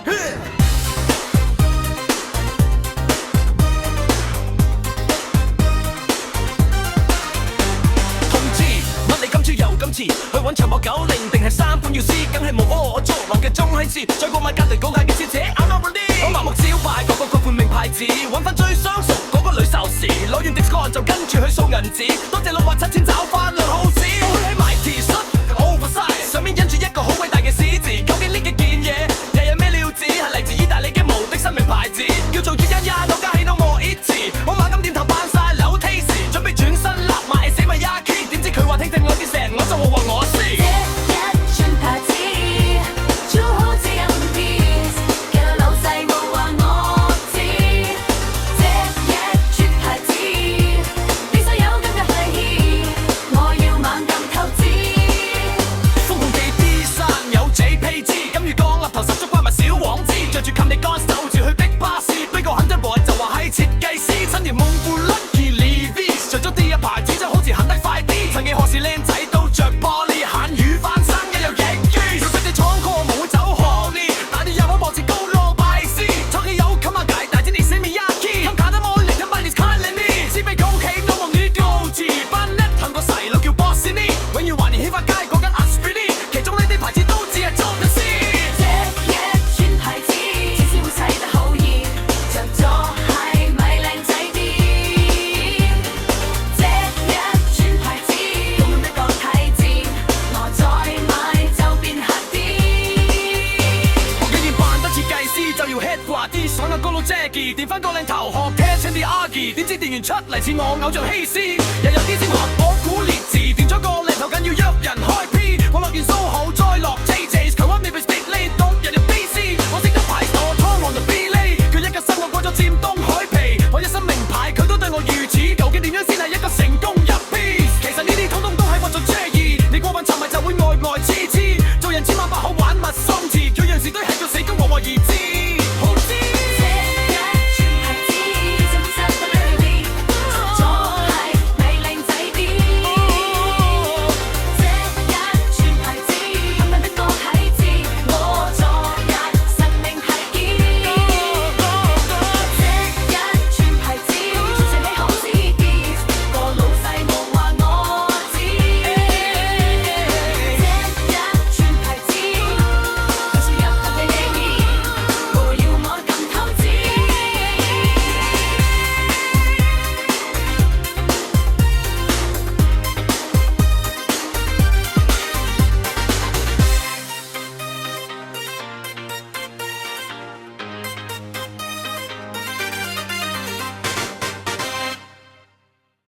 去揾長幕90定係3本要撕，梗係冇我作浪嘅中閪事。再過買隔離高價嘅小姐 I'm not ready。我盲目招牌，個個換名牌子，揾翻最相熟嗰個女壽司，攞完 Discord 就跟住去掃銀紙。多謝67000找翻兩毫子。我喺埋 T-shirt oversize， 上面印住一個好偉大嘅獅字。究竟呢幾件嘢日日咩料子？係嚟自意大利嘅無敵新名牌子，叫做月印呀，到家起到我 it 字。我猛咁點頭扮晒扭 taste， 準備轉身立埋死咪 Yaki， 點知佢話聽聽我啲成，我就話我是。着住冚地乾手住去逼巴士，俾個肯德boy就話係設計師，新條夢褲 Lucky Levi's， 除咗啲一牌子就好似行得快啲。曾幾何時靚仔都着玻璃，鹹魚翻生一有翼機，佢哋闖過冇走學呢，但係有我望住高羅拜斯，創意有冚下解，大隻你死咪 Yaki， 冚卡得冇力，冚把你 calling me， 只俾高企都望你高字，班叻行過細路叫 boss 呢，永遠懷念起發街嗰間 Aspiri， 其中呢啲牌子都只係裝緊先。爽個高佬 Jackie， 電翻個靚頭殼 catch and the argy， 點知電完出嚟似我偶像希斯，又有啲先話我估列字，電咗個靚頭緊要約人開 P， 我落完蘇豪再落 JJ。